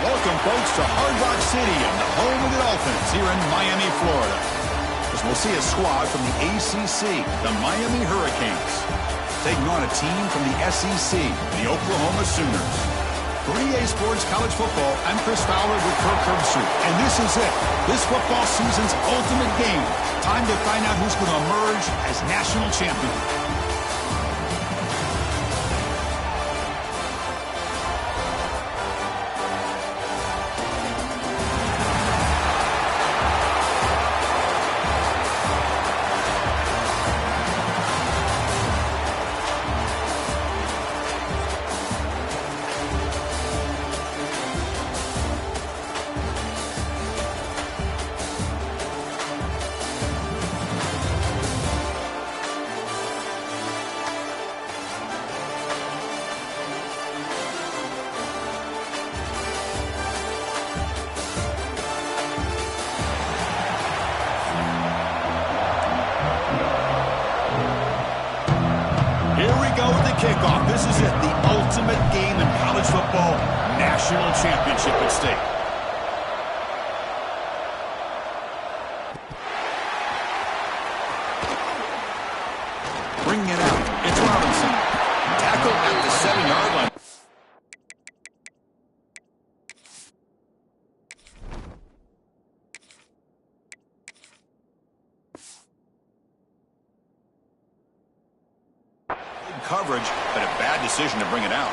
Welcome, folks, to Hard Rock Stadium, the home of the Dolphins here in Miami, Florida. As we'll see a squad from the ACC, the Miami Hurricanes, taking on a team from the SEC, the Oklahoma Sooners. For EA Sports College Football, I'm Chris Fowler with Kirk Herbstreit, and this is it. This football season's ultimate game. Time to find out who's going to emerge as national champion. Kickoff. This is it, the ultimate game in college football, national championship at stake. Bringing it out, it's Robinson. Tackle at the 7-yard line. Coverage, but a bad decision to bring it out.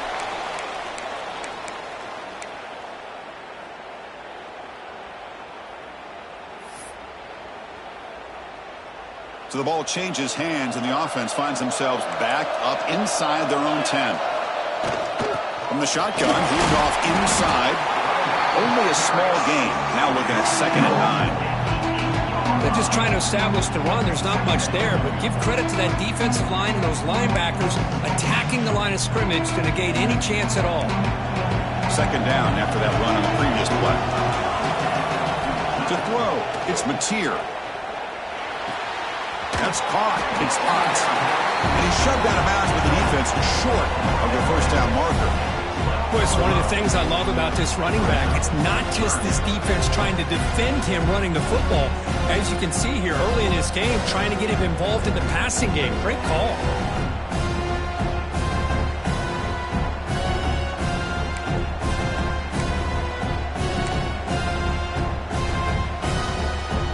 So the ball changes hands, and the offense finds themselves backed up inside their own 10. From the shotgun, hand off inside. Only a small gain. Now looking at 2nd and 9. They're just trying to establish the run. There's not much there, but give credit to that defensive line and those linebackers attacking the line of scrimmage to negate any chance at all. 2nd down after that run on the previous play. To throw, it's Mateer. That's caught. It's Ott. And he's shoved out of bounds with the defense short of the 1st down marker. Boy, it's one of the things I love about this running back. It's not just this defense trying to defend him running the football. As you can see here early in his game, trying to get him involved in the passing game. Great call.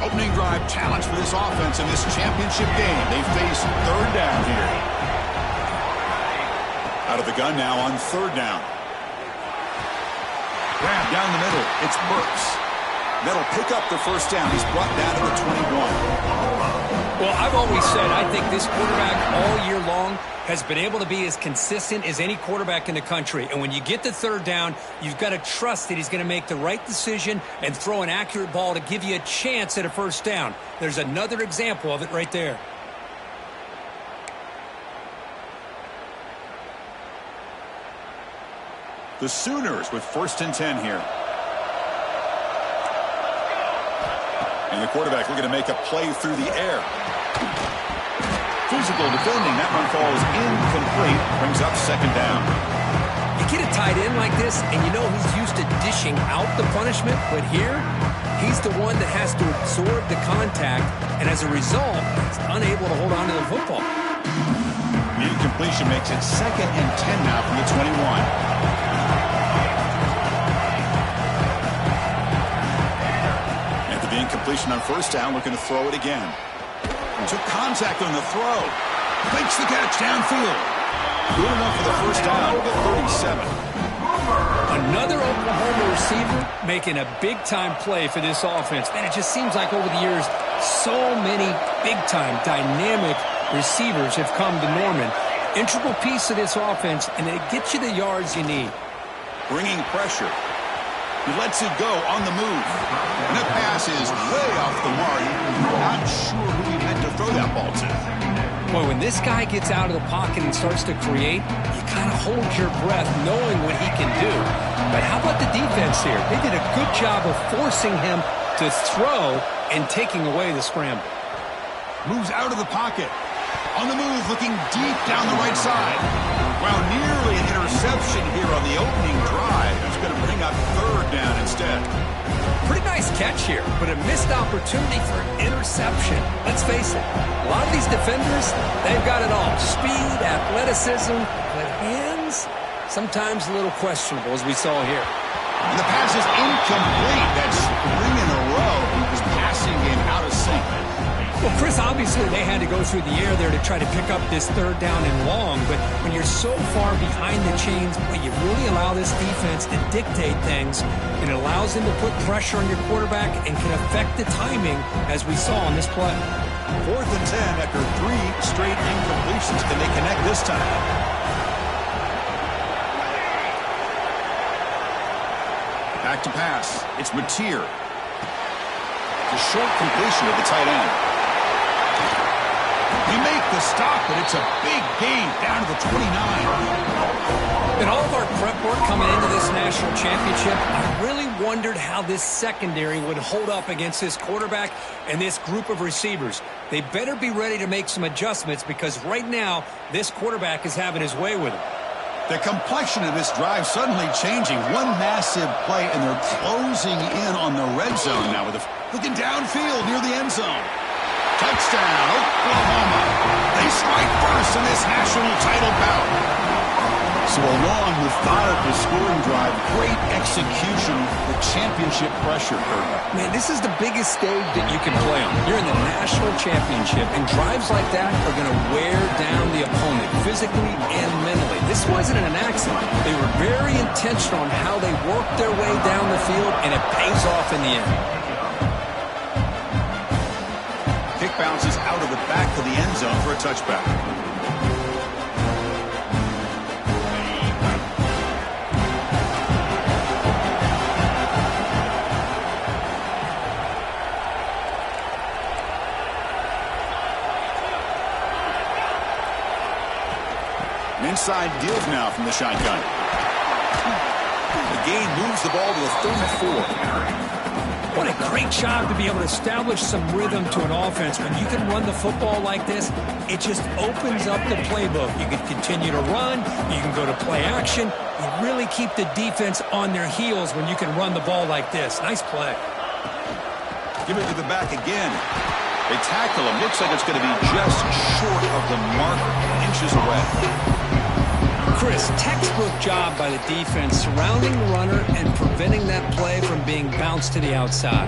Opening drive challenge for this offense in this championship game. They face 3rd down here. Out of the gun now on 3rd down. Grab down the middle. It's Burks. That'll pick up the 1st down. He's brought down to the 21. Well, I've always said I think this quarterback all year long has been able to be as consistent as any quarterback in the country. And when you get to third down, you've got to trust that he's going to make the right decision and throw an accurate ball to give you a chance at a first down. There's another example of it right there. The Sooners with 1st and 10 here. And the quarterback looking to make a play through the air. Physical defending. That one falls incomplete. Brings up 2nd down. You get a tight end like this, and you know he's used to dishing out the punishment. But here, he's the one that has to absorb the contact. And as a result, he's unable to hold on to the football. Incompletion makes it 2nd and 10 now from the 21. Incompletion on 1st down, looking to throw it again. Took contact on the throw. Makes the catch downfield. Good enough for the 1st down to 37. Another Oklahoma receiver making a big-time play for this offense. Man, it just seems like over the years, so many big-time, dynamic receivers have come to Norman. Integral piece of this offense, and it gets you the yards you need. Bringing pressure. He lets it go on the move. And the pass is way off the mark. Not sure who he meant to throw that ball to. Boy, when this guy gets out of the pocket and starts to create, you kind of hold your breath knowing what he can do. But how about the defense here? They did a good job of forcing him to throw and taking away the scramble. Moves out of the pocket. On the move, looking deep down the right side. Well, nearly an interception here on the opening drive. It's going to bring up 3rd down instead. Pretty nice catch here, but a missed opportunity for an interception. Let's face it, a lot of these defenders, they've got it all. Speed, athleticism, but hands, sometimes a little questionable, as we saw here. And the pass is incomplete. That's 3 in a row. His passing game out of sync. Well, Chris, obviously they had to go through the air there to try to pick up this 3rd down and long, but when you're so far behind the chains, well, you really allow this defense to dictate things, and it allows them to put pressure on your quarterback and can affect the timing, as we saw on this play. 4th and 10 after 3 straight incompletions. Can they connect this time? Back to pass. It's Mateer. A short completion of the tight end. They make the stop, but it's a big gain down to the 29. In all of our prep work coming into this national championship, I really wondered how this secondary would hold up against this quarterback and this group of receivers. They better be ready to make some adjustments because right now, this quarterback is having his way with him. The complexion of this drive suddenly changing. One massive play, and they're closing in on the red zone now with looking downfield near the end zone. Touchdown, Oklahoma. They strike first in this national title bout. So a long, methodical scoring drive, great execution, the championship pressure. Man, this is the biggest stage that you can play on. You're in the national championship, and drives like that are going to wear down the opponent physically and mentally. This wasn't an accident. They were very intentional on how they worked their way down the field, and it pays off in the end. Kick bounces out of the back of the end zone for a touchback. Inside deals now from the shotgun. The gain moves the ball to the 34. What a great job to be able to establish some rhythm to an offense. When you can run the football like this, it just opens up the playbook. You can continue to run. You can go to play action. You really keep the defense on their heels when you can run the ball like this. Nice play. Give it to the back again. They tackle him. Looks like it's going to be just short of the mark, inches away. Chris, textbook job by the defense surrounding the runner and preventing that play from being bounced to the outside.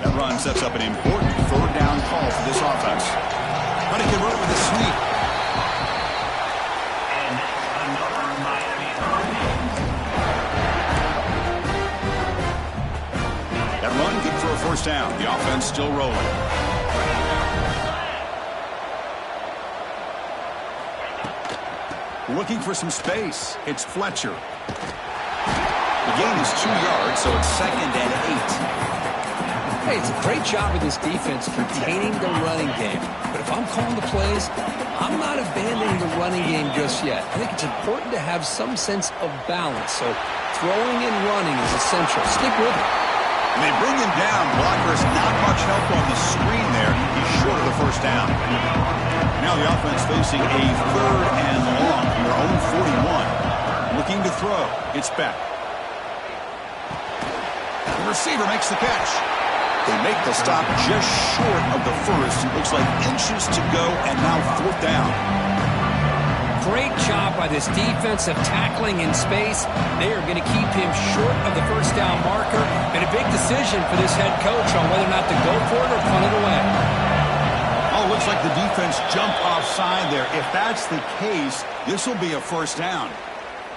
That run sets up an important third down call for this offense. Trying to convert with a sweep. offense still rolling. Looking for some space. It's Fletcher. The gain is 2 yards, so it's 2nd and 8. Hey, it's a great job of this defense containing the running game. But if I'm calling the plays, I'm not abandoning the running game just yet. I think it's important to have some sense of balance. So throwing and running is essential. Stick with it. And they bring him down. Blockers not much help on the screen there. He's short of the first down. Now the offense facing a 3rd and long from their own 41. Looking to throw. It's Beck. The receiver makes the catch. They make the stop just short of the first. It looks like inches to go, and now 4th down. Great job by this defensive tackling in space. They are going to keep him short of the first down marker. And a big decision for this head coach on whether or not to go for it or punt it away. Oh, looks like the defense jumped offside there. If that's the case, this will be a first down.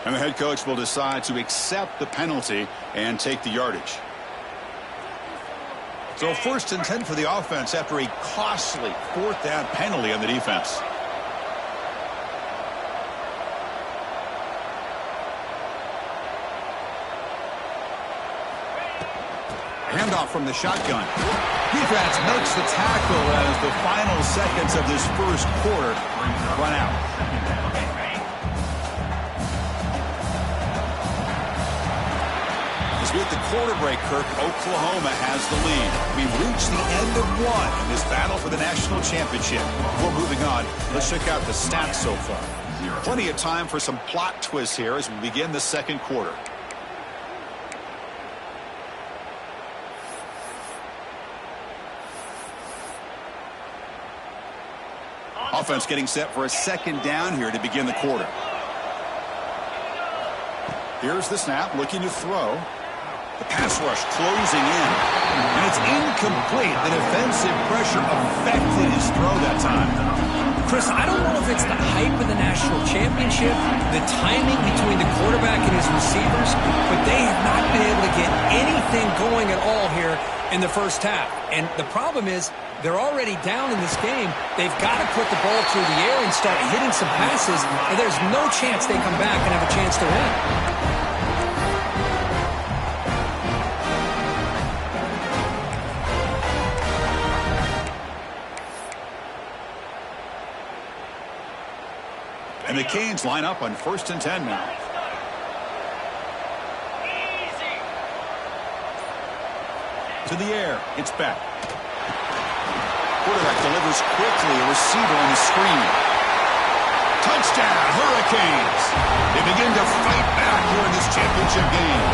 And the head coach will decide to accept the penalty and take the yardage. So 1st and 10 for the offense after a costly 4th down penalty on the defense. Handoff from the shotgun. Defense makes the tackle as the final seconds of this first quarter run out. As we hit the quarter break, Kirk, Oklahoma has the lead. We've reached the end of one in this battle for the national championship. Before moving on, let's check out the stats so far. Plenty of time for some plot twists here as we begin the second quarter. Offense getting set for a 2nd down here to begin the quarter. Here's the snap, looking to throw. The pass rush closing in. And it's incomplete. The defensive pressure affected his throw that time. Chris, I don't know if it's the hype of the national championship, the timing between the quarterback and his receivers, but they have not been able to get anything going at all here in the first half. And the problem is they're already down in this game. They've got to put the ball through the air and start hitting some passes, and there's no chance they come back and have a chance to win. And the Canes line up on 1st and 10 now. To the air, it's Beck. Quarterback delivers quickly, a receiver on the screen. Touchdown, Hurricanes! They begin to fight back here in this championship game.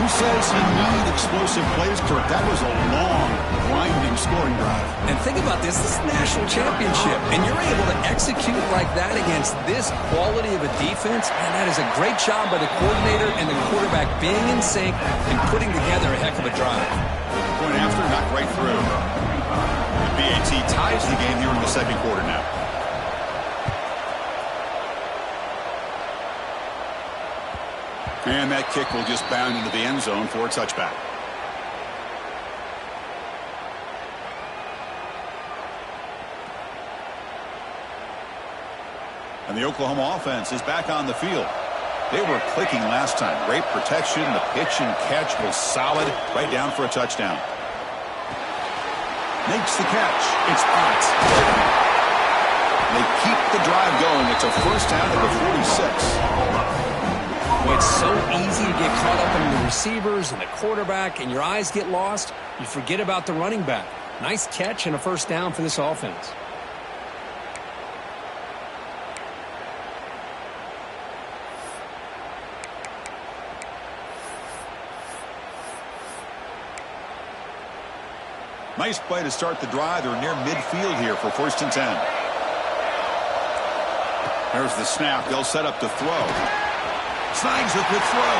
Who says you need explosive plays, Kirk? That was a long, grinding scoring drive. And think about this is a national championship, and you're able to execute like that against this quality of a defense, and that is a great job by the coordinator and the quarterback being in sync and putting together a heck of a drive. Point after, knocked right through. The BAT ties the game here in the second quarter now. And that kick will just bound into the end zone for a touchback. And the Oklahoma offense is back on the field. They were clicking last time. Great protection. The pitch and catch was solid. Right down for a touchdown. Makes the catch. It's Ott. They keep the drive going. It's a first down at the 46. It's so easy to get caught up in the receivers and the quarterback, and your eyes get lost. You forget about the running back. Nice catch and a first down for this offense. Nice play to start the drive. They're near midfield here for 1st and 10. There's the snap. They'll set up to throw. Snags with the throw.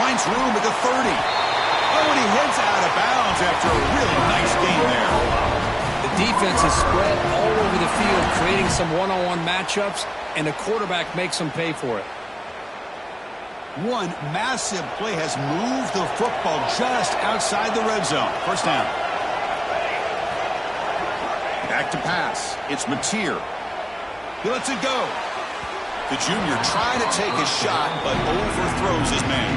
Finds room at the 30. Oh, and he heads out of bounds after a really nice gain there. The defense is spread all over the field, creating some one-on-one matchups, and the quarterback makes them pay for it. One massive play has moved the football just outside the red zone. First down. Back to pass. It's Mateer. He lets it go. The junior trying to take a shot, but overthrows his man.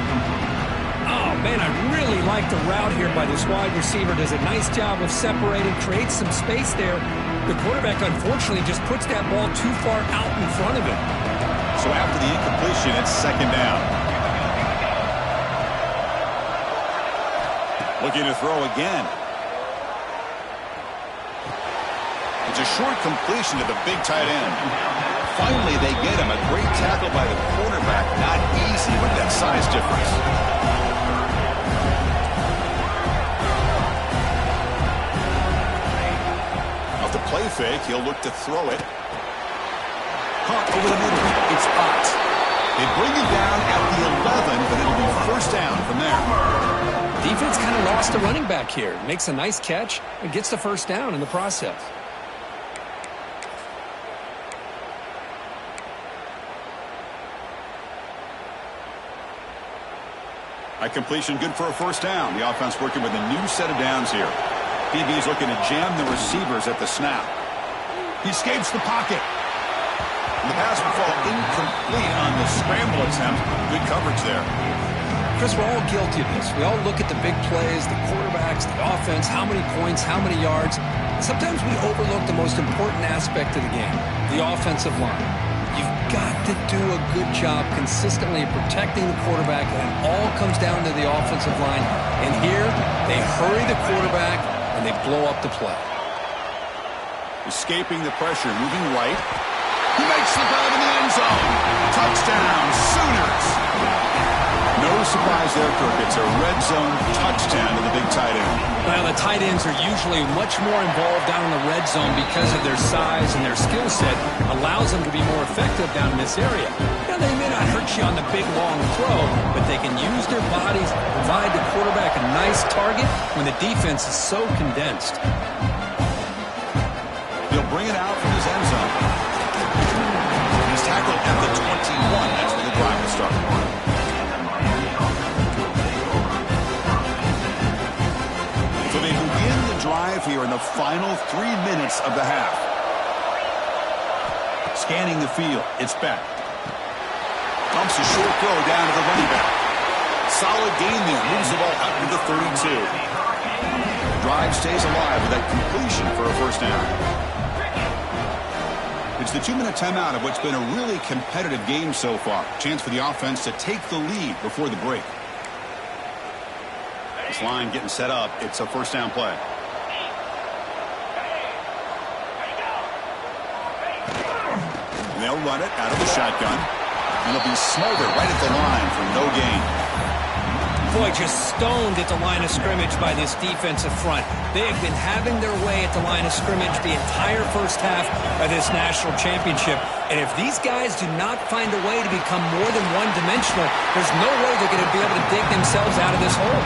Oh, man, I really like the route here by this wide receiver. Does a nice job of separating, creates some space there. The quarterback, unfortunately, just puts that ball too far out in front of him. So after the incompletion, it's second down. Looking to throw again. It's a short completion to the big tight end. Finally, they get him. A great tackle by the quarterback. Not easy with that size difference. Off the play fake, he'll look to throw it. Caught over the middle. It's Ott. They bring him down at the 11, but it'll be first down from there. Defense kind of lost a running back here. Makes a nice catch and gets the first down in the process. A completion good for a first down. The offense working with a new set of downs here. DB's looking to jam the receivers at the snap. He escapes the pocket. The pass will fall incomplete on the scramble attempt. Good coverage there. Chris, we're all guilty of this. We all look at the big plays, the quarterbacks, the offense, how many points, how many yards. Sometimes we overlook the most important aspect of the game, the offensive line. You've got to do a good job consistently protecting the quarterback, and it all comes down to the offensive line. And here, they hurry the quarterback, and they blow up the play. Escaping the pressure, moving right. He makes the grab in the end zone. Touchdown, Sooners. No surprise there, Kirk. It's a red zone touchdown to the big tight end. Well, the tight ends are usually much more involved down in the red zone because of their size and their skill set allows them to be more effective down in this area. Now, they may not hurt you on the big, long throw, but they can use their bodies to provide the quarterback a nice target when the defense is so condensed. He'll bring it out from his end zone. He's tackled at the 21. That's where the drive will start. So they begin the drive here in the final 3 minutes of the half. Scanning the field, it's Beck. Pumps a short throw down to the running back. Solid gain there, moves the ball up to the 32. The drive stays alive with that completion for a first down. It's the 2-minute timeout of what's been a really competitive game so far. Chance for the offense to take the lead before the break. This line getting set up. It's a first down play. And they'll run it out of the shotgun. And it'll be Smolder right at the line for no gain. Boy, just stoned at the line of scrimmage by this defensive front. They have been having their way at the line of scrimmage the entire first half of this national championship. And if these guys do not find a way to become more than one-dimensional, there's no way they're going to be able to dig themselves out of this hole.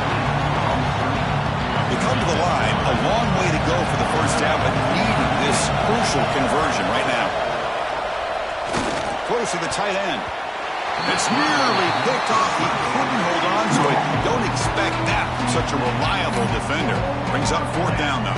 They come to the line, a long way to go for the first down, but needing this crucial conversion right now. Close to the tight end. It's nearly picked off. He couldn't hold on to it. Don't expect that from such a reliable defender. Brings up fourth down, though.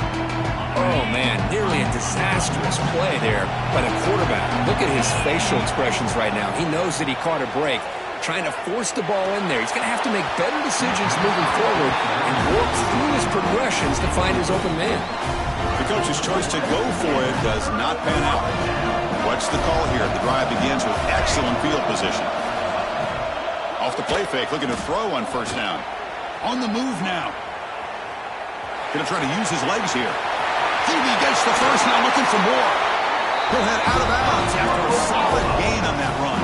Oh, man, nearly a disastrous play there by the quarterback. Look at his facial expressions right now. He knows that he caught a break, trying to force the ball in there. He's going to have to make better decisions moving forward and work through his progressions to find his open man. The coach's choice to go for it does not pan out. What's the call here? The drive begins with excellent field position. Off the play fake, looking to throw on first down. On the move now. Going to try to use his legs here. He gets the first, now looking for more. He'll head out of bounds after a solid gain on that run.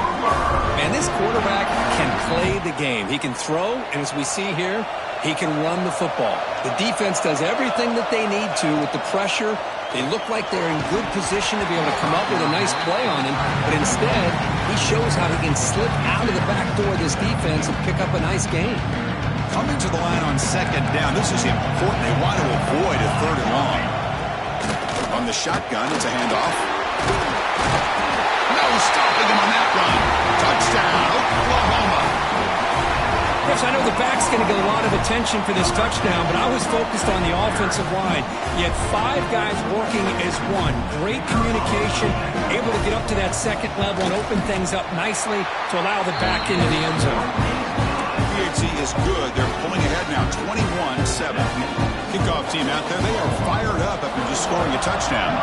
Man, this quarterback can play the game. He can throw, and as we see here, he can run the football. The defense does everything that they need to with the pressure. They look like they're in good position to be able to come up with a nice play on him, but instead, he shows how he can slip out of the back door of this defense and pick up a nice gain. Coming to the line on second down, this is important. They want to avoid a third and long. On the shotgun, it's a handoff. No stopping him on that run. Touchdown, Oklahoma. Josh, I know the back's going to get a lot of attention for this touchdown, but I was focused on the offensive line. You had 5 guys working as one. Great communication, able to get up to that second level and open things up nicely to allow the back into the end zone. PAT is good. They're pulling ahead now, 21-7. Kickoff team out there, they are fired up after just scoring a touchdown.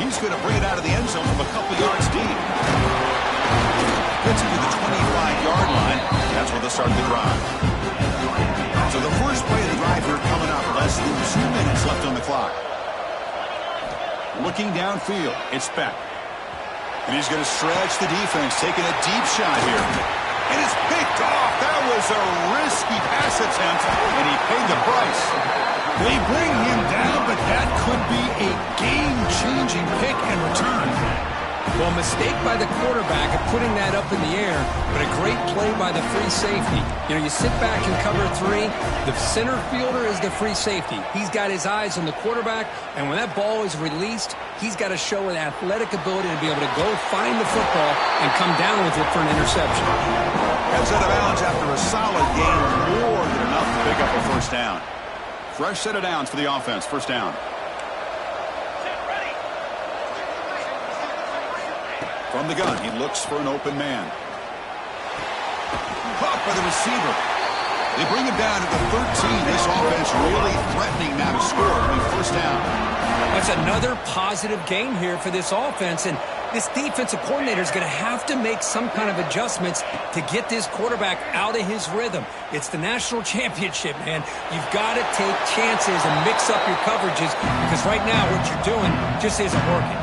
He's going to bring it out of the end zone from a couple yards deep. Gets it to the 25-yard line. That's where they'll start the drive. So the first play of the drive here coming up. Less than 2 minutes left on the clock. Looking downfield, it's Beck. And he's going to stretch the defense, taking a deep shot here. And it's picked off. That was a risky pass attempt, and he paid the price. They bring him down, but that could be a game-changing pick and return. Well, mistake by the quarterback of putting that up in the air, but a great play by the free safety. You know, you sit back and cover 3. The center fielder is the free safety. He's got his eyes on the quarterback, and when that ball is released, he's got to show an athletic ability to be able to go find the football and come down with it for an interception. Heads out of bounds after a solid gain, more than enough to pick up a first down. Fresh set of downs for the offense, first down. From the gun, he looks for an open man. Caught by the receiver. They bring him down to the 13. This offense really threatening now to score. It'll be first down. That's another positive gain here for this offense, and this defensive coordinator is going to have to make some kind of adjustments to get this quarterback out of his rhythm. It's the national championship, man. You've got to take chances and mix up your coverages because right now what you're doing just isn't working.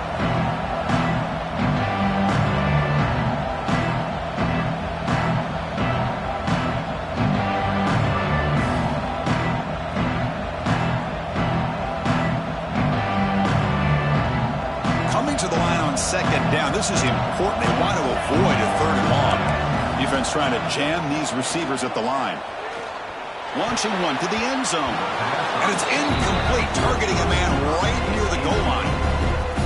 Second down. This is important. They want to avoid a third and long. Defense trying to jam these receivers at the line. Launching one to the end zone. And it's incomplete, targeting a man right near the goal line.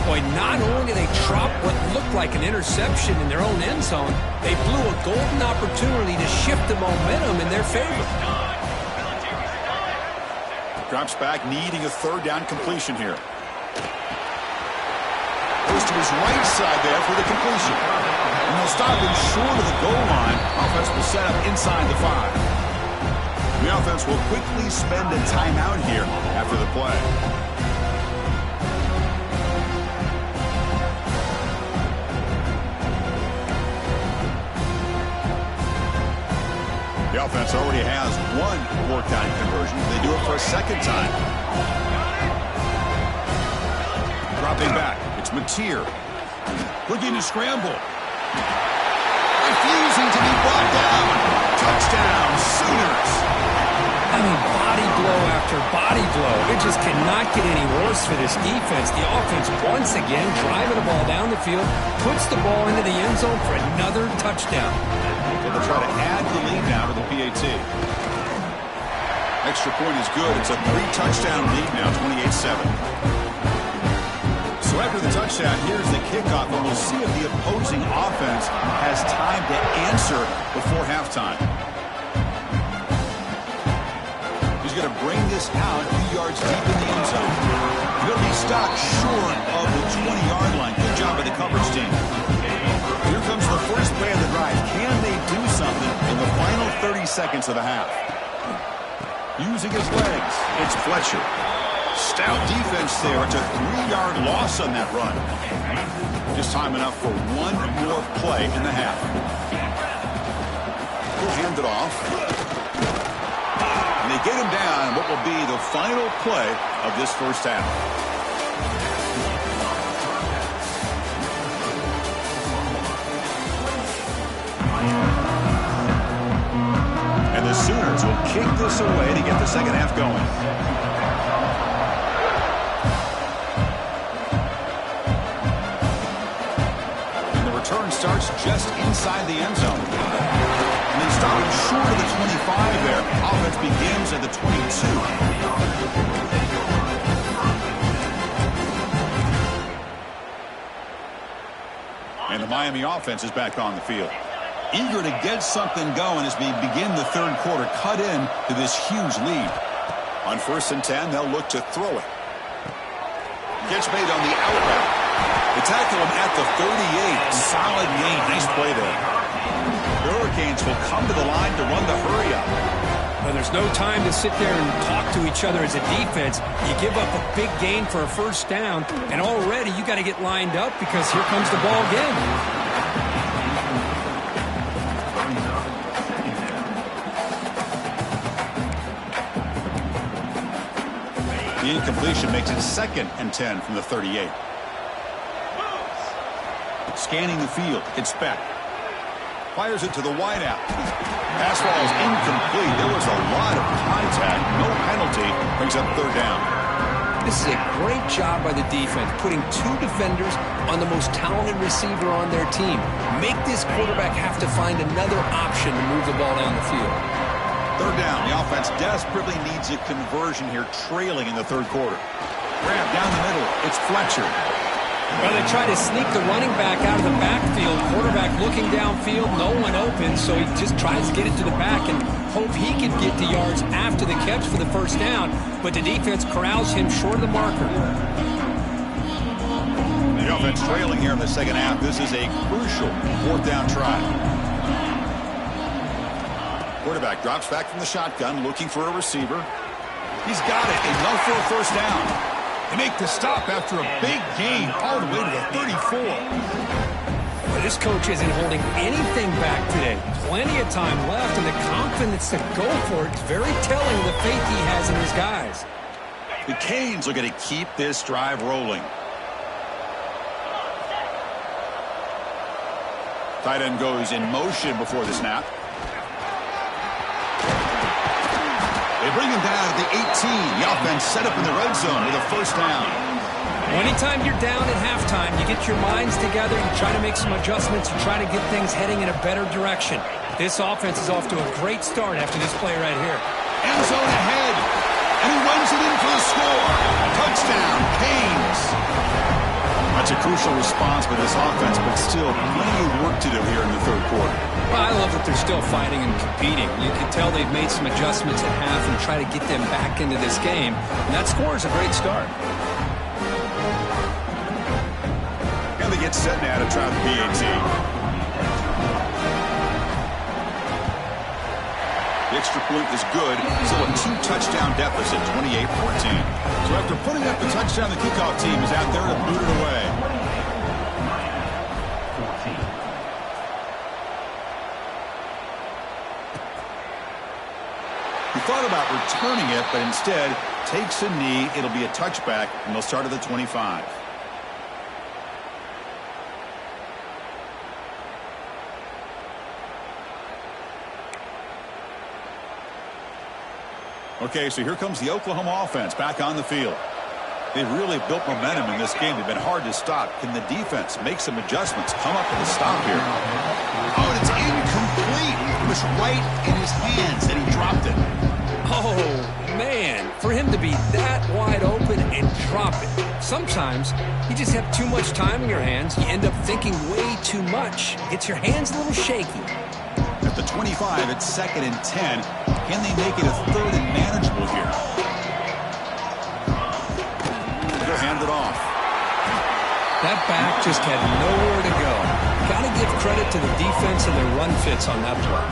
Boy, not only did they drop what looked like an interception in their own end zone, they blew a golden opportunity to shift the momentum in their favor. Drops back, needing a third down completion here. Goes to his right side there for the completion. And they'll stop him short of the goal line. Offense will set up inside the 5. The offense will quickly spend a timeout here after the play. The offense already has one fourth-down conversion. They do it for a second time. Dropping back. It's Mateer. Looking to scramble. Refusing to be brought down. Touchdown, Sooners. I mean, body blow after body blow. It just cannot get any worse for this defense. The offense, once again, driving the ball down the field, puts the ball into the end zone for another touchdown. They'll try to add the lead now to the PAT. Extra point is good. It's a 3-touchdown lead now, 28-7. So after the touchdown, here's the kickoff, and we'll see if the opposing offense has time to answer before halftime. He's going to bring this out a few yards deep in the end zone. He'll be stopped short of the 20-yard line. Good job by the coverage team. Here comes the first play of the drive. Can they do something in the final 30 seconds of the half? Using his legs, it's Fletcher. Stout defense there. It's a 3-yard loss on that run. Just time enough for one more play in the half. He'll hand it off. And they get him down what will be the final play of this first half. And the Sooners will kick this away to get the second half going. Return starts just inside the end zone. And they stop him short of the 25 there. Offense begins at the 22. And the Miami offense is back on the field. Eager to get something going as we begin the third quarter, cut in to this huge lead. On 1st and 10, they'll look to throw it. Gets made on the out route. They tackle him at the 38. Solid gain. Nice play there. The Hurricanes will come to the line to run the hurry-up. Well, there's no time to sit there and talk to each other as a defense. You give up a big gain for a first down, and already you got to get lined up because here comes the ball again. The incompletion makes it 2nd and 10 from the 38. Scanning the field. It's back. Fires it to the wideout. Pass ball is incomplete. There was a lot of contact. No penalty. Brings up 3rd down. This is a great job by the defense, putting 2 defenders on the most talented receiver on their team. Make this quarterback have to find another option to move the ball down the field. 3rd down. The offense desperately needs a conversion here, trailing in the 3rd quarter. Grab down the middle. It's Fletcher. Well, they try to sneak the running back out of the backfield. Quarterback looking downfield, no one open, so he just tries to get it to the back and hope he can get the yards after the catch for the first down, but the defense corrals him short of the marker. The offense trailing here in the 2nd half. This is a crucial 4th down try. Quarterback drops back from the shotgun, looking for a receiver. He's got it. Enough for a first down. They make the stop after a big gain all the way to the 34. Well, this coach isn't holding anything back today. Plenty of time left, and the confidence to go for it is very telling of the faith he has in his guys. The Canes are going to keep this drive rolling. Tight end goes in motion before the snap. They bring him down at the 18. The offense set up in the red zone with a first down. Anytime you're down at halftime, you get your minds together, you try to make some adjustments, you try to get things heading in a better direction. This offense is off to a great start after this play right here. End zone ahead, and he runs it in for the score. Touchdown, Canes. That's a crucial response by this offense, but still plenty of work to do here in the 3rd quarter. Well, I love that they're still fighting and competing. You can tell they've made some adjustments at half and try to get them back into this game. And that score is a great start. And they get set now to try the PAT. The extra point is good. Still a 2-touchdown deficit, 28-14. So after putting up the touchdown, the kickoff team is out there to boot it away. He thought about returning it, but instead takes a knee. It'll be a touchback, and they'll start at the 25. Okay, so here comes the Oklahoma offense back on the field. They've really built momentum in this game. They've been hard to stop. Can the defense make some adjustments? Come up with a stop here. Oh, and it's incomplete. It was right in his hands, and he dropped it. Oh, man, for him to be that wide open and drop it. Sometimes you just have too much time in your hands. You end up thinking way too much. Gets your hands a little shaky. At the 25, it's 2nd and 10. Can they make it a 3rd and manageable here? They'll hand it off. That back just had nowhere to go. Got to give credit to the defense and their run fits on that play.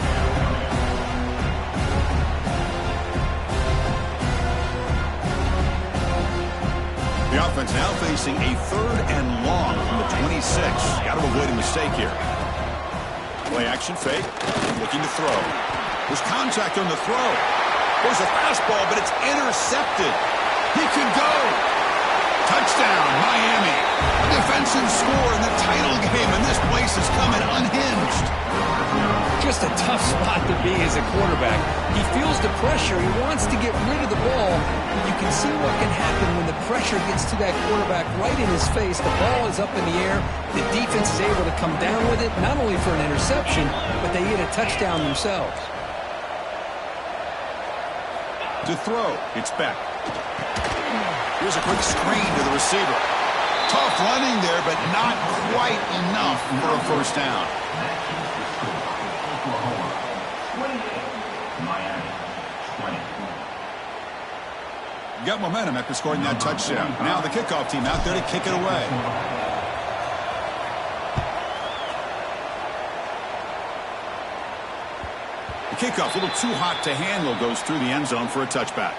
The offense now facing a 3rd and long from the 26. Got to avoid a mistake here. Play action fake. Looking to throw. There's contact on the throw. There's a fastball, but it's intercepted. He can go. Touchdown, Miami. A defensive score in the title game, and this place is coming unhinged. Just a tough spot to be as a quarterback. He feels the pressure. He wants to get rid of the ball. You can see what can happen when the pressure gets to that quarterback right in his face. The ball is up in the air. The defense is able to come down with it, not only for an interception, but they get a touchdown themselves. To throw, it's back. Here's a quick screen to the receiver. Tough running there, but not quite enough for a first down. Got momentum after scoring that touchdown. Now the kickoff team out there to kick it away. The kickoff, a little too hot to handle, goes through the end zone for a touchback.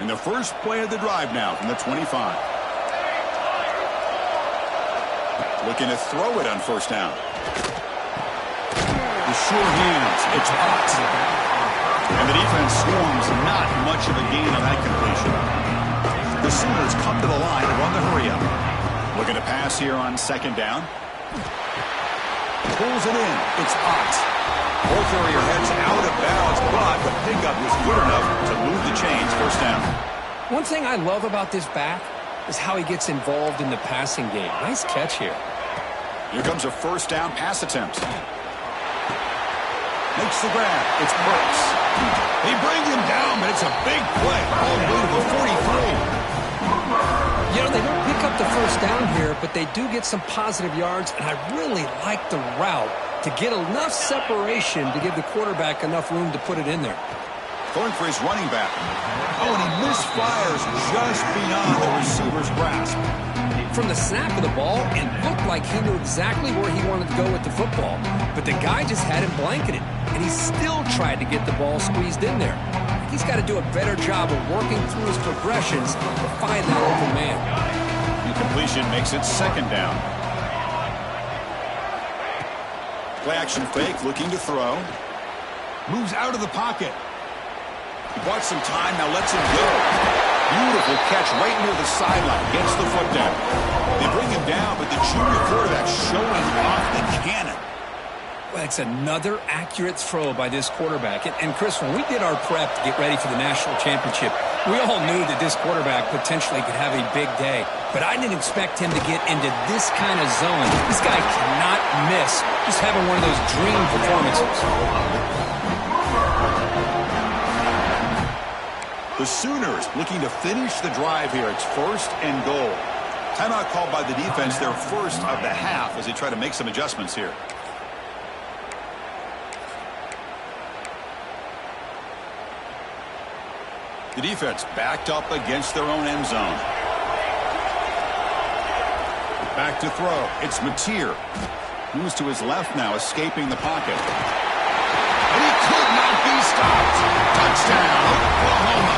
And the first play of the drive now from the 25. Looking to throw it on first down. The sure hands, it's hot. And the defense swarms, not much of a gain on that completion. The Sooners come to the line and run the hurry up. Looking to pass here on second down. Pulls it in, it's hot. Ball carrier heads out of bounds, but the pickup was good enough to move the chains. First down. One thing I love about this back is how he gets involved in the passing game. Nice catch here. Here comes a first down pass attempt. Makes the grab. It's Burks. They bring him down, but it's a big play. All the way to the 43. You know, they don't pick up the first down here, but they do get some positive yards, and I really like the route to get enough separation to give the quarterback enough room to put it in there. Going for his running back. Oh, and he misfires just beyond the receiver's grasp. From the snap of the ball, it looked like he knew exactly where he wanted to go with the football, but the guy just had him blanketed, and he still tried to get the ball squeezed in there. He's got to do a better job of working through his progressions to find that open man. Incompletion makes it second down. Play action fake, looking to throw. Moves out of the pocket. He bought some time, now lets him go. Beautiful catch right near the sideline. Gets the foot down. They bring him down, but the junior quarterback showing off the cannon. Well, it's another accurate throw by this quarterback. And Chris, when we did our prep to get ready for the national championship, we all knew that this quarterback potentially could have a big day. But I didn't expect him to get into this kind of zone. This guy cannot miss. Just having one of those dream performances. The Sooners looking to finish the drive here. It's first and goal. Timeout called by the defense, their first of the half, as they try to make some adjustments here. The defense backed up against their own end zone. Back to throw. It's Mateer. Moves to his left now, escaping the pocket. And he could not be stopped. Touchdown, Oklahoma.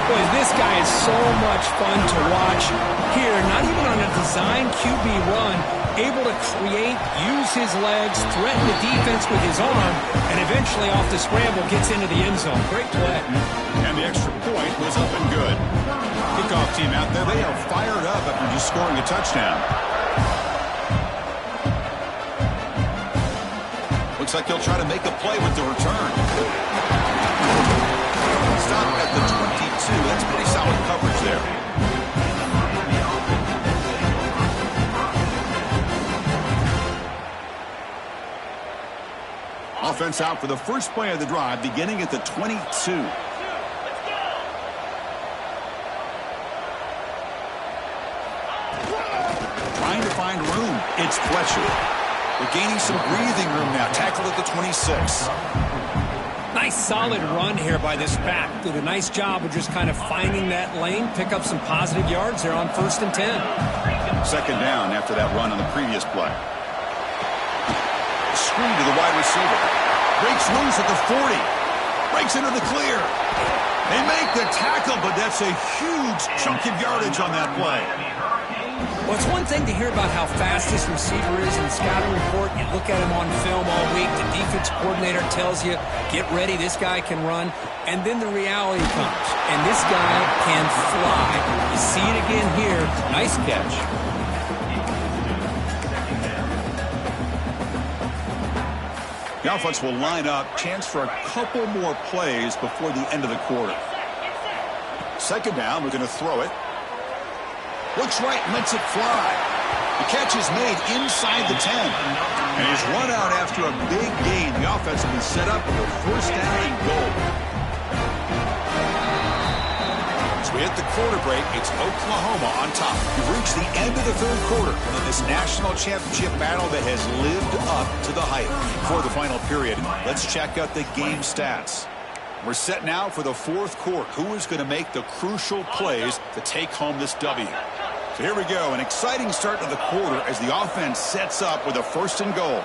Boy, this guy is so much fun to watch here. Not even on a design QB run, able to create, use his legs, threaten the defense with his arm, and eventually off the scramble gets into the end zone. Great play. And the extra point was up and good. Kickoff team out there, they are fired up after just scoring a touchdown. Looks like they'll try to make a play with the return. Stop at the 22. That's pretty solid coverage there. Offense out for the first play of the drive, beginning at the 22. Trying to find room. It's Fletcher. They're gaining some breathing room now. Tackled at the 26. Nice solid run here by this back. Did a nice job of just kind of finding that lane, pick up some positive yards there on 1st and 10. Second down after that run on the previous play. Screen to the wide receiver. Breaks loose at the 40. Breaks into the clear. They make the tackle, but that's a huge chunk of yardage on that play. Well, it's one thing to hear about how fast this receiver is in the scouting report. You look at him on film all week. The defense coordinator tells you, get ready, this guy can run. And then the reality comes, and this guy can fly. You see it again here. Nice catch. The offense will line up. Chance for a couple more plays before the end of the quarter. Second down, we're going to throw it. Looks right, lets it fly. The catch is made inside the 10. And he's run out after a big gain. The offense will be set up for first down and goal. we hit the quarter break, it's Oklahoma on top. We've reached the end of the third quarter of this national championship battle that has lived up to the hype. For the final period, let's check out the game stats. We're set now for the fourth quarter. Who is going to make the crucial plays to take home this W? So here we go, an exciting start to the quarter as the offense sets up with a 1st and goal.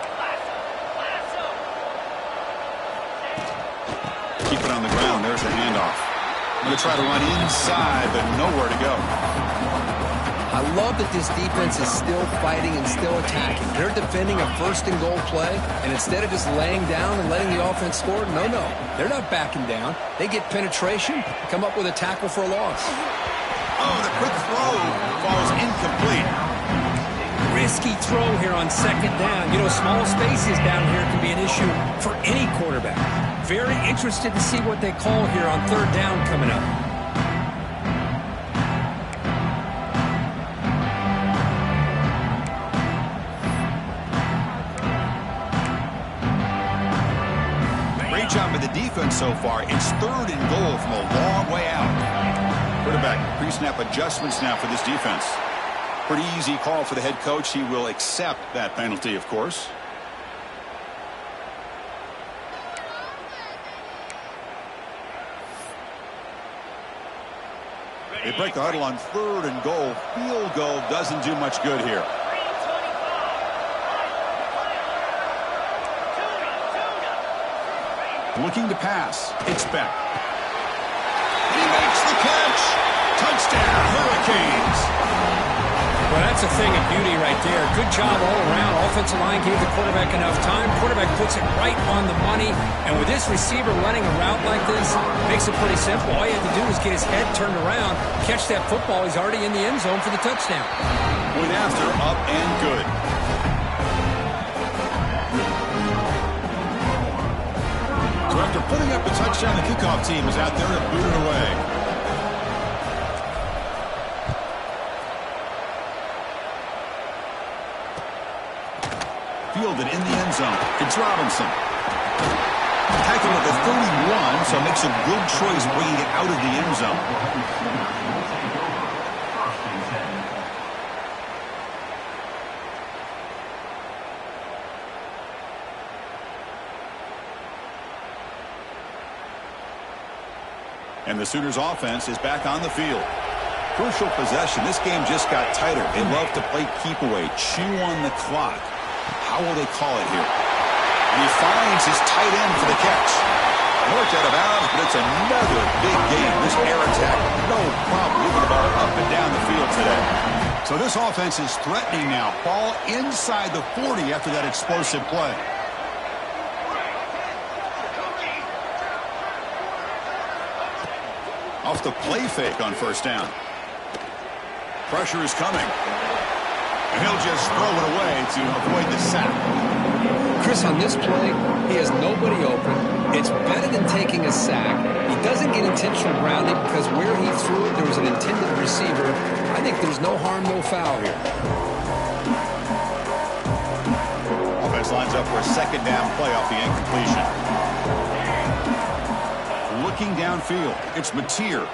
Keep it on the ground. There's the handoff. Going to try to run inside, but nowhere to go. I love that this defense is still fighting and still attacking. They're defending a 1st and goal play, and instead of just laying down and letting the offense score, no. They're not backing down. They get penetration, come up with a tackle for a loss. Oh, the quick throw falls incomplete. Risky throw here on 2nd down. You know, small spaces down here can be an issue for any quarterback. Very interested to see what they call here on 3rd down coming up. Great job by the defense so far. It's 3rd and goal from a long way out. Quarterback pre-snap adjustments now for this defense. Pretty easy call for the head coach. He will accept that penalty, of course. They break the huddle on 3rd and goal. Field goal doesn't do much good here. Looking to pass. It's Beck. He makes the catch. Touchdown, Hurricanes. Well, that's a thing of beauty right there. Good job all around. Offensive line gave the quarterback enough time. Quarterback puts it right on the money. And with this receiver running a route like this, makes it pretty simple. All you have to do is get his head turned around, catch that football. He's already in the end zone for the touchdown. Point after, up and good. So after putting up a touchdown, the kickoff team is out there to boot it away. Fielded in the end zone. It's Robinson. Tackled at the 31, so makes a good choice bringing it out of the end zone. And the Sooners offense is back on the field. Crucial possession. This game just got tighter. They love to play keep away, chew on the clock. How will they call it here? And he finds his tight end for the catch. Worked out of bounds, but it's another big game. This air attack, no problem moving the ball up and down the field today. So this offense is threatening now. Ball inside the 40 after that explosive play. Off the play fake on 1st down. Pressure is coming. And he'll just throw it away to avoid the sack. Chris, on this play, he has nobody open. It's better than taking a sack. He doesn't get intentional grounding because where he threw it, there was an intended receiver. I think there's no harm, no foul here. Offense lines up for a 2nd down play off the incompletion. Looking downfield, it's Mateer.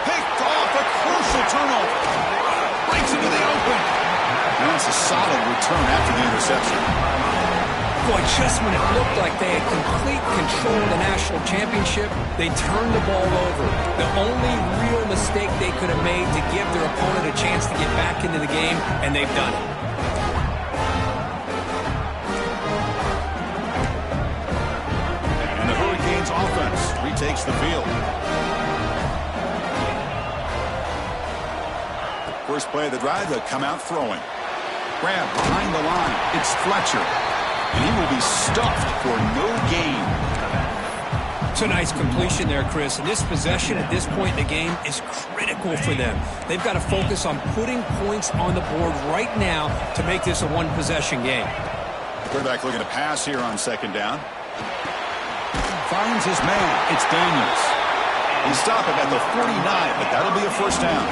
Picked off, a crucial turnover. Breaks into the open. And that's a solid return after the interception. Boy, just when it looked like they had complete control of the national championship, they turned the ball over. The only real mistake they could have made to give their opponent a chance to get back into the game, and they've done it. And the Hurricanes offense retakes the field. First play of the drive, they'll come out throwing. Grab behind the line. It's Fletcher. And he will be stuffed for no gain. It's a nice completion there, Chris. And this possession at this point in the game is critical for them. They've got to focus on putting points on the board right now to make this a one-possession game. Quarterback looking to pass here on 2nd down. Finds his man. It's Daniels. He stopped him at the 49, but that'll be a 1st down.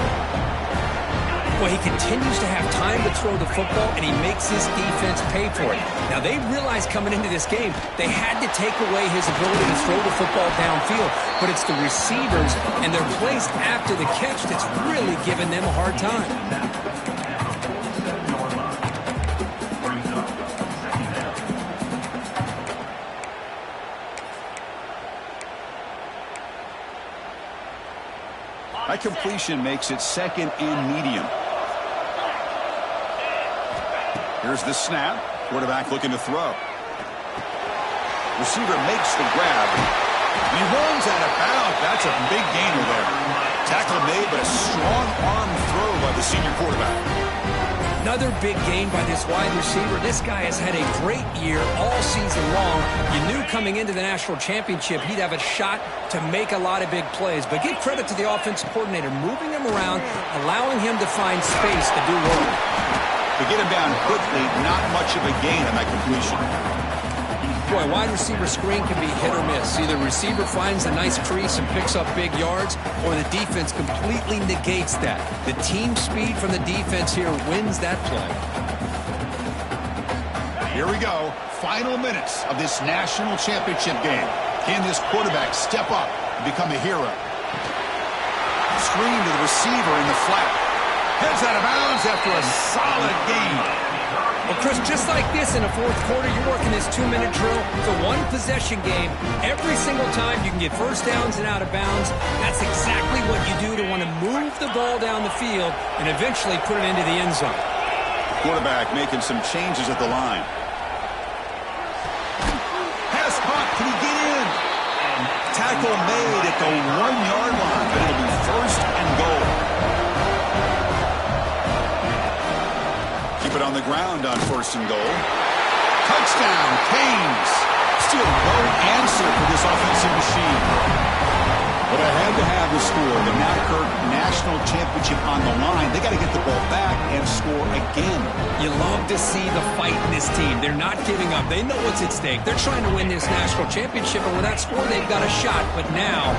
Well, he continues to have time to throw the football, and he makes his defense pay for it. Now, they realized coming into this game they had to take away his ability to throw the football downfield, but it's the receivers and their plays after the catch that's really giving them a hard time. That completion makes it second and medium. Here's the snap. Quarterback looking to throw. Receiver makes the grab. And he runs out of bounds. That's a big gainer there. Tackle made, but a strong arm throw by the senior quarterback. Another big gain by this wide receiver. This guy has had a great year all season long. You knew coming into the national championship he'd have a shot to make a lot of big plays. But give credit to the offensive coordinator, moving him around, allowing him to find space to do work. To get him down quickly, not much of a gain on that completion. Boy, wide receiver screen can be hit or miss. Either the receiver finds a nice crease and picks up big yards, or the defense completely negates that. The team speed from the defense here wins that play. Here we go. Final minutes of this national championship game. Can this quarterback step up and become a hero? Screen to the receiver in the flat. Heads out of bounds after a solid game. Well, Chris, just like this in the fourth quarter, you're working this 2-minute drill. It's a one-possession game. Every single time you can get first downs and out of bounds. That's exactly what you do to want to move the ball down the field and eventually put it into the end zone. Quarterback making some changes at the line. Pass caught. Can he get in? Tackle made at the 1-yard line, but it'll be first and goal. Keep it on the ground on first and goal. Touchdown, Canes. Still no answer for this offensive machine. But I had to have the score. The Ncaa National Championship on the line. They got to get the ball back and score again. You love to see the fight in this team. They're not giving up. They know what's at stake. They're trying to win this national championship, and with that score, they've got a shot. But now,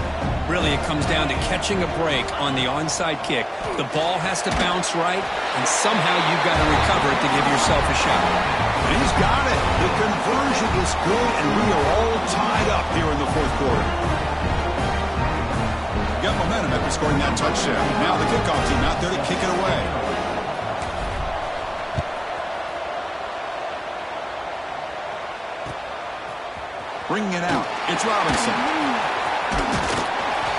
really, it comes down to catching a break on the onside kick. The ball has to bounce right, and somehow you've got to recover it to give yourself a shot. And he's got it. The conversion is good, and we are all tied up here in the fourth quarter. Got momentum after scoring that touchdown. Now the kickoff team out there to kick it away. Bringing it out. It's Robinson.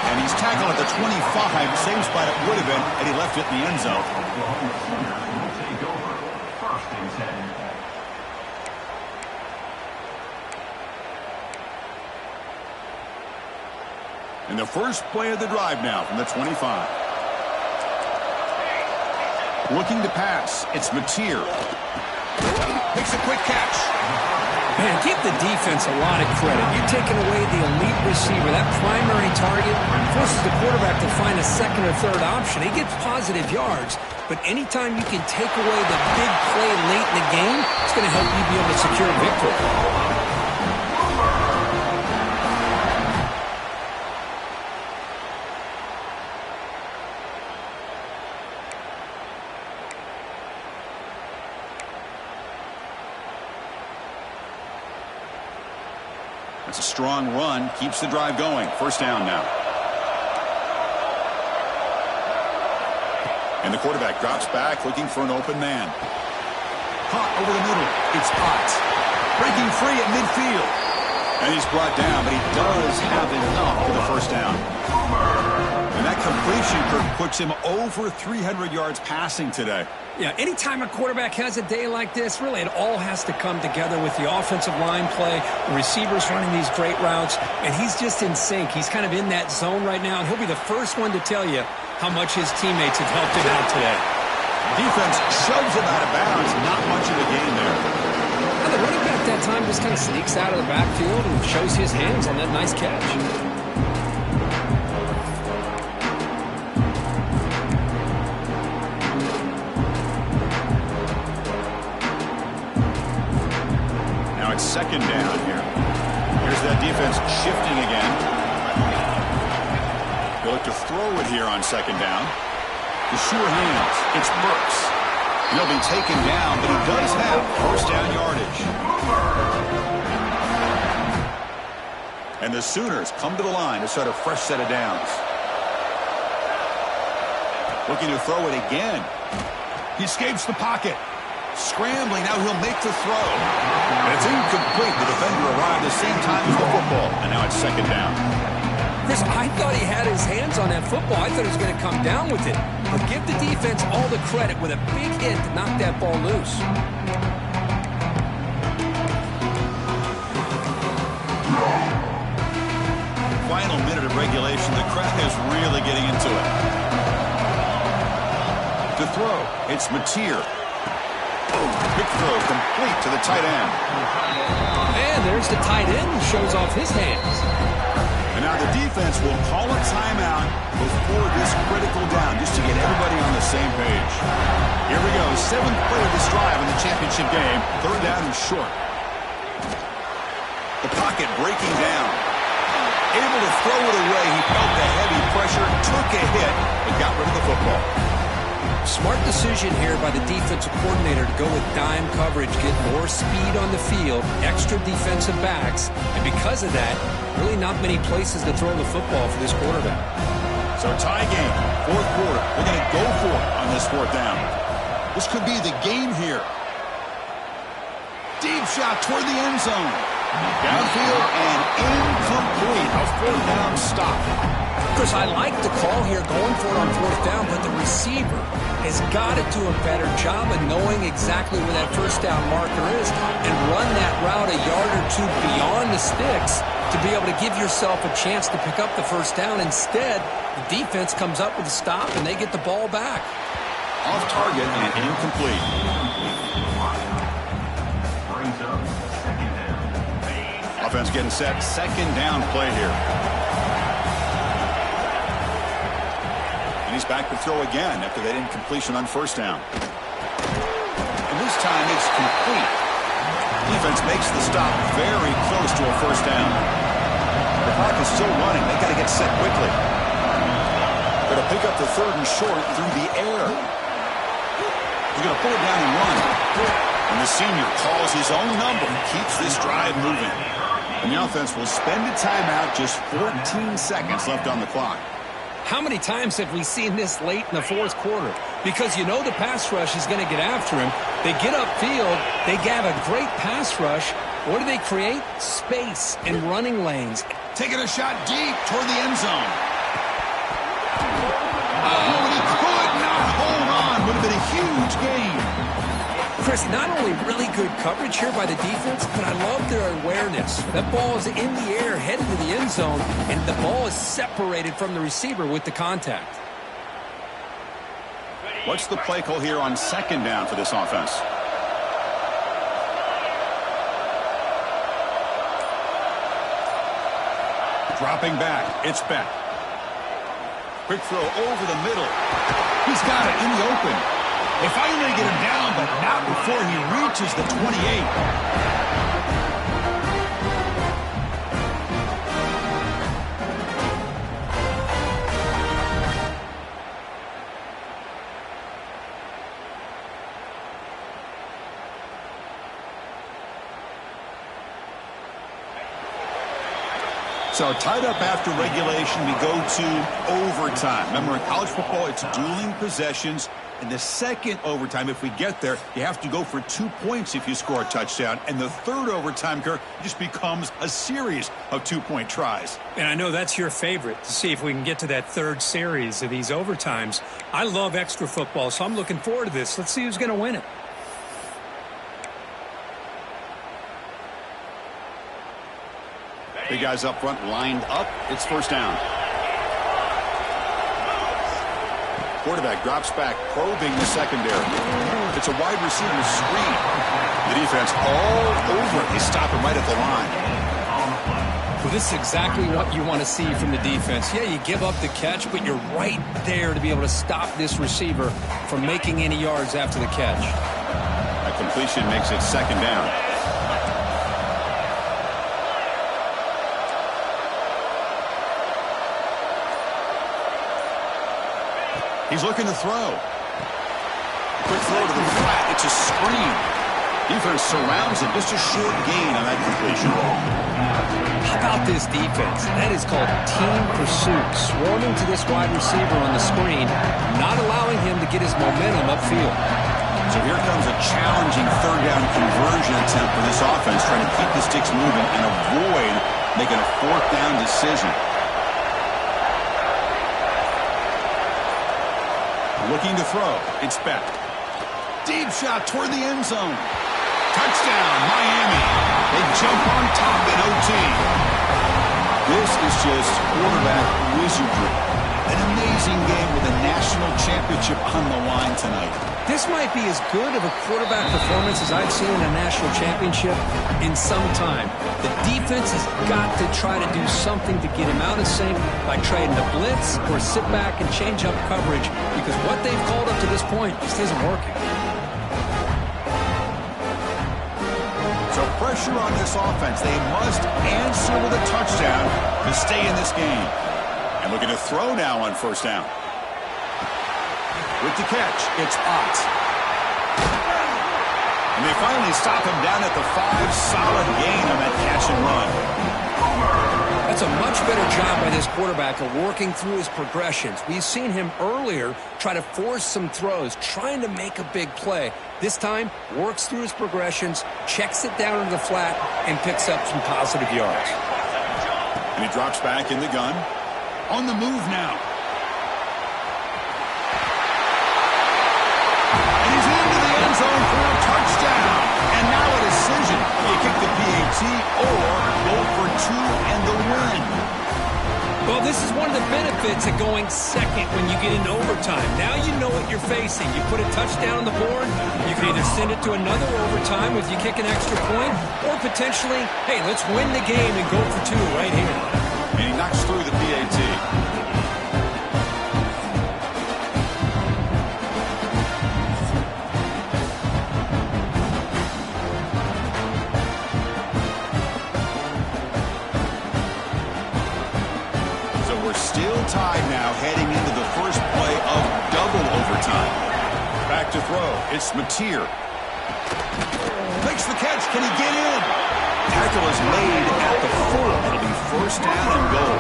And he's tackled at the 25. Same spot it would have been had he left it in the end zone. And the first play of the drive now from the 25. Looking to pass. It's Mateer. Makes a quick catch. Man, give the defense a lot of credit. You're taking away the elite receiver. That primary target forces the quarterback to find a second or third option. He gets positive yards, but anytime you can take away the big play late in the game, it's going to help you be able to secure a victory. It's a strong run. Keeps the drive going. First down now. And the quarterback drops back, looking for an open man. Caught over the middle. It's Ott. Breaking free at midfield. And he's brought down, but he does have enough for the first down. And that completion puts him over 300 yards passing today. Yeah, anytime a quarterback has a day like this, really it all has to come together with the offensive line play, the receivers running these great routes, and he's just in sync. He's kind of in that zone right now, and he'll be the first one to tell you how much his teammates have helped him out today. Defense shoves him out of bounds. Not much of a gain there. And the running back that time just kind of sneaks out of the backfield and shows his hands on that nice catch. It's second down here. Here's that defense shifting again. They'll look to throw it here on second down. The sure hands. It's Burks. He'll be taken down, but he does have first down yardage. And the Sooners come to the line to start a fresh set of downs. Looking to throw it again. He escapes the pocket. Scrambling, now he'll make the throw. And it's incomplete. The defender arrived the same time as the football. And now it's second down. Chris, I thought he had his hands on that football. I thought he was going to come down with it. But give the defense all the credit with a big hit to knock that ball loose. Final minute of regulation. The crowd is really getting into it. To throw, it's Mateer. Quick throw complete to the tight end. And there's the tight end who shows off his hands. And now the defense will call a timeout before this critical down just to get everybody on the same page. Here we go. 7th play of this drive in the championship game. Third down and short. The pocket breaking down. Able to throw it away. He felt the heavy pressure, took a hit, and got rid of the football. Smart decision here by the defensive coordinator to go with dime coverage, get more speed on the field, extra defensive backs, and because of that, really not many places to throw the football for this quarterback. So tie game, 4th quarter. They're going to go for it on this 4th down. This could be the game here. Deep shot toward the end zone. Downfield and incomplete. A 4th down stop. Chris, I like the call here going for it on 4th down, but the receiver has got to do a better job of knowing exactly where that first down marker is and run that route a yard or two beyond the sticks to be able to give yourself a chance to pick up the first down. Instead, the defense comes up with a stop and they get the ball back. Off target and incomplete. Offense getting set. Second down play here. He's back to throw again after that incompletion on first down. And this time it's complete. Defense makes the stop very close to a first down. The clock is still running. They got to get set quickly. Got to pick up the 3rd and short through the air. He's going to pull it down and run. And the senior calls his own number and keeps this drive moving. And the offense will spend a timeout, just 14 seconds left on the clock. How many times have we seen this late in the 4th quarter? Because you know the pass rush is going to get after him. They get upfield. They have a great pass rush. What do they create? Space and running lanes. Taking a shot deep toward the end zone. Oh, he could not hold on. Would have been a huge gain. Chris, not only really good coverage here by the defense, but I love their awareness. That ball is in the air, headed to the end zone, and the ball is separated from the receiver with the contact. What's the play call here on second down for this offense? Dropping back, it's Beck. Quick throw over the middle. He's got it in the open. They finally get him down, but not before he reaches the 28. So tied up after regulation, we go to overtime. Remember, in college football, it's dueling possessions. In the second overtime, if we get there, you have to go for 2 points if you score a touchdown. And the third overtime, Kirk, just becomes a series of 2-point tries. And I know that's your favorite, to see if we can get to that third series of these overtimes. I love extra football, so I'm looking forward to this. Let's see who's going to win it. Big guys up front lined up. It's first down. Quarterback drops back, probing the secondary. It's a wide receiver screen. The defense all over it. They stop him right at the line. Well, this is exactly what you want to see from the defense. Yeah, you give up the catch, but you're right there to be able to stop this receiver from making any yards after the catch. That completion makes it second down. He's looking to throw. Quick throw to the flat. It's a screen. Defense surrounds it. Just a short gain on that completion. How about this defense? That is called team pursuit. Swarming to this wide receiver on the screen, not allowing him to get his momentum upfield. So here comes a challenging third down conversion attempt for this offense, trying to keep the sticks moving and avoid making a fourth down decision. Looking to throw. It's Beck. Deep shot toward the end zone. Touchdown, Miami. They jump on top in OT. This is just quarterback wizardry. An amazing game with a national championship on the line tonight. This might be as good of a quarterback performance as I've seen in a national championship in some time. The defense has got to try to do something to get him out of sync by trading the blitz or sit back and change up coverage, because what they've called up to this point just isn't working. So pressure on this offense. They must answer with a touchdown to stay in this game. And looking to throw now on first down. With the catch, it's Ott. And they finally stop him down at the 5. Solid gain on that catch and run. That's a much better job by this quarterback of working through his progressions. We've seen him earlier try to force some throws, trying to make a big play. This time, works through his progressions, checks it down into the flat, and picks up some positive yards. And he drops back in the gun. On the move now. And he's into the end zone for a touchdown. And now a decision. You kick the PAT or go for 2 and the win. Well, this is one of the benefits of going second when you get into overtime. Now you know what you're facing. You put a touchdown on the board, you can either send it to another overtime if you kick an extra point, or potentially, hey, let's win the game and go for 2 right here. And he knocks through the PAT. Still tied now, heading into the first play of double overtime. Back to throw. It's Mateer. Makes the catch. Can he get in? Tackle is made at the 4. It'll be first down and goal.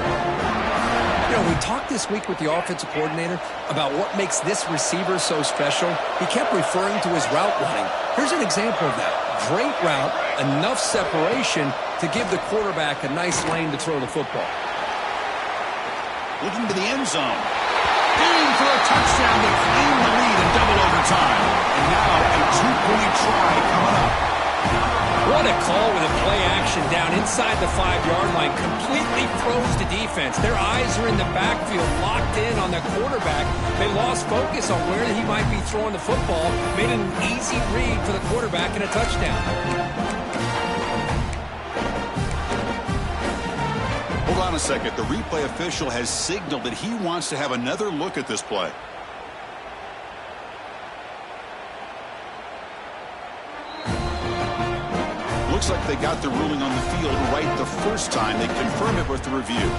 You know, we talked this week with the offensive coordinator about what makes this receiver so special. He kept referring to his route running. Here's an example of that. Great route, enough separation to give the quarterback a nice lane to throw the football. Looking to the end zone. Aiming for a touchdown to claim the lead in double overtime. And now a 2-point try coming up. What a call with a play action down inside the 5-yard line. Completely froze the defense. Their eyes are in the backfield, locked in on the quarterback. They lost focus on where he might be throwing the football. Made an easy read for the quarterback and a touchdown. Hold on a second. The replay official has signaled that he wants to have another look at this play. Looks like they got the ruling on the field right the first time. They confirmed it with the review.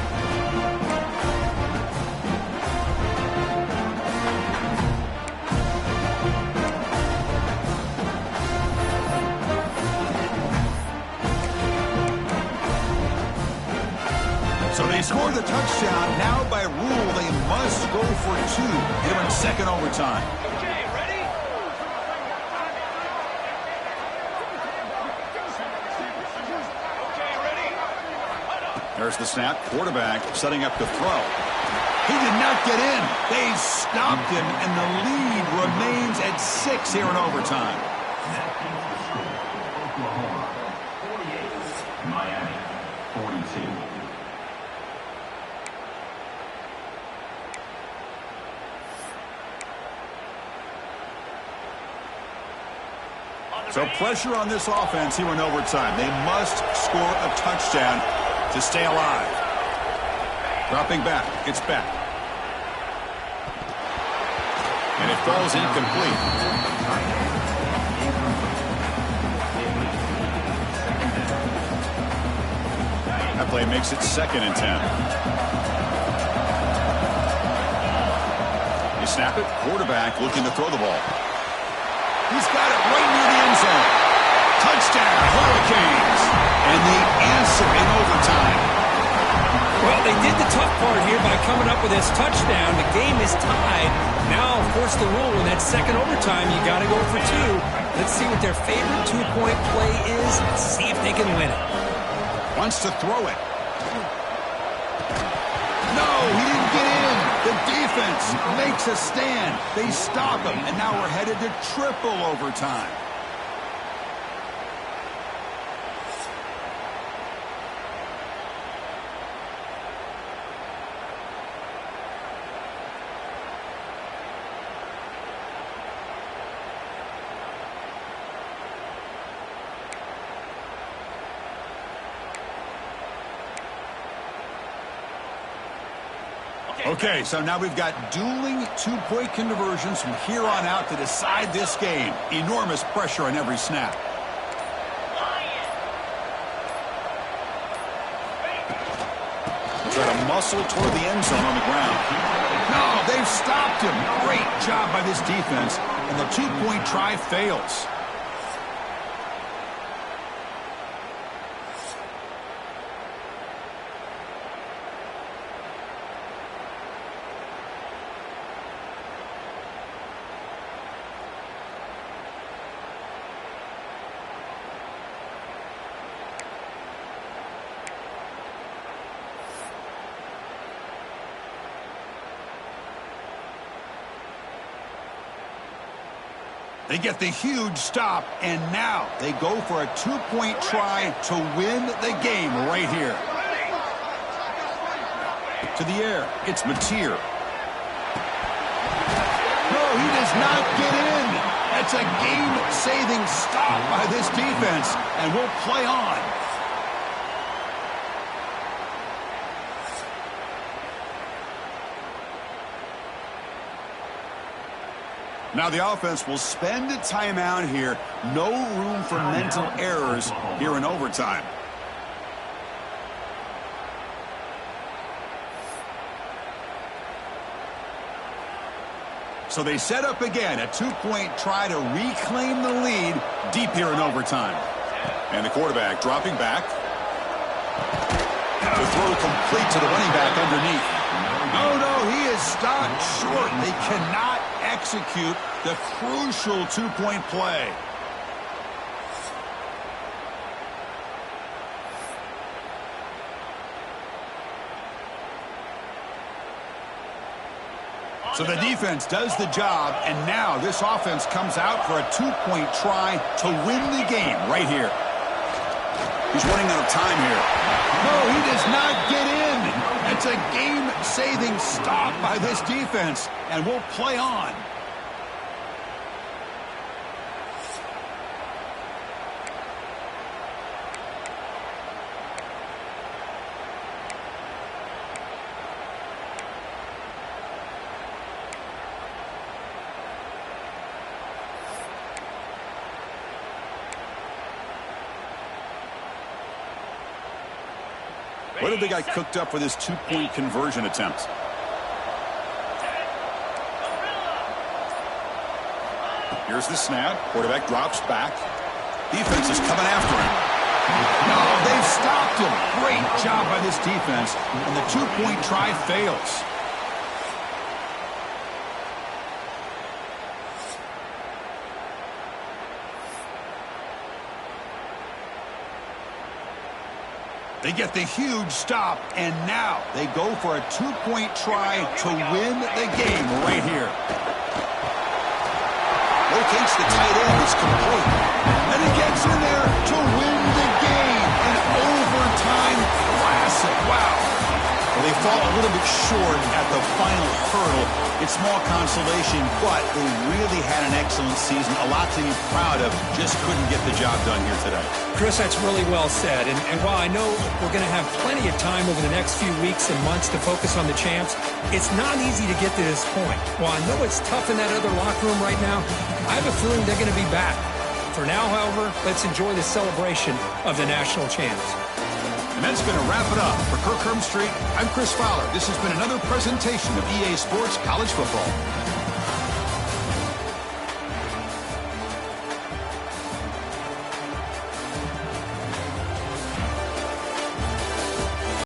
So they score the touchdown. Now by rule, they must go for 2 here in second overtime. Okay, ready? Okay, ready? There's the snap. Quarterback setting up to throw. He did not get in. They stopped him, and the lead remains at 6 here in overtime. Oklahoma, 48. Miami, 42. So pressure on this offense here in overtime. They must score a touchdown to stay alive. Dropping back. It's back. And it falls incomplete. That play makes it 2nd and 10. You snap it. Quarterback looking to throw the ball. He's got it right near the end zone. Touchdown, Hurricanes. And the answer in overtime. Well, they did the tough part here by coming up with this touchdown. The game is tied. Now, of course, the rule in that second overtime, you got to go for two. Let's see what their favorite two-point play is and see if they can win it. Wants to throw it. No, he didn't get in. The defense makes a stand. They stop him, and now we're headed to triple overtime. Okay, so now we've got dueling two-point conversions from here on out to decide this game. Enormous pressure on every snap. Try to muscle toward the end zone on the ground. No, they've stopped him. Great job by this defense, and the two-point try fails. They get the huge stop, and now they go for a two-point try to win the game right here. To the air, it's Mateer. No, he does not get in. That's a game-saving stop by this defense, and we'll play on. Now the offense will spend a timeout here. No room for mental errors here in overtime. So they set up again a two-point try to reclaim the lead deep here in overtime. And the quarterback dropping back. The throw complete to the running back underneath. No, he is stopped short. They cannot execute the crucial two-point play. So the defense does the job, and now this offense comes out for a two-point try to win the game right here. He's running out of time here. No, he does not get in. It's a game-saving stop by this defense, and we'll play on. What have they got cooked up for this two-point conversion attempt? Here's the snap. Quarterback drops back. Defense is coming after him. No, they've stopped him. Great job by this defense. And the two-point try fails. They get the huge stop, and now they go for a two-point try to win the game right here. Locates the tight end. It's complete. And he gets in there to win the game. An overtime classic. Wow. Well, they fall a little bit short at the final hurdle. It's small consolation, but they really had an excellent season. A lot to be proud of. Just couldn't get the job done here today. Chris, that's really well said. And while I know we're going to have plenty of time over the next few weeks and months to focus on the champs, it's not easy to get to this point. While I know it's tough in that other locker room right now, I have a feeling they're going to be back. For now, however, let's enjoy the celebration of the national champs. And that's going to wrap it up. For Kirk Street, I'm Chris Fowler. This has been another presentation of EA Sports College Football.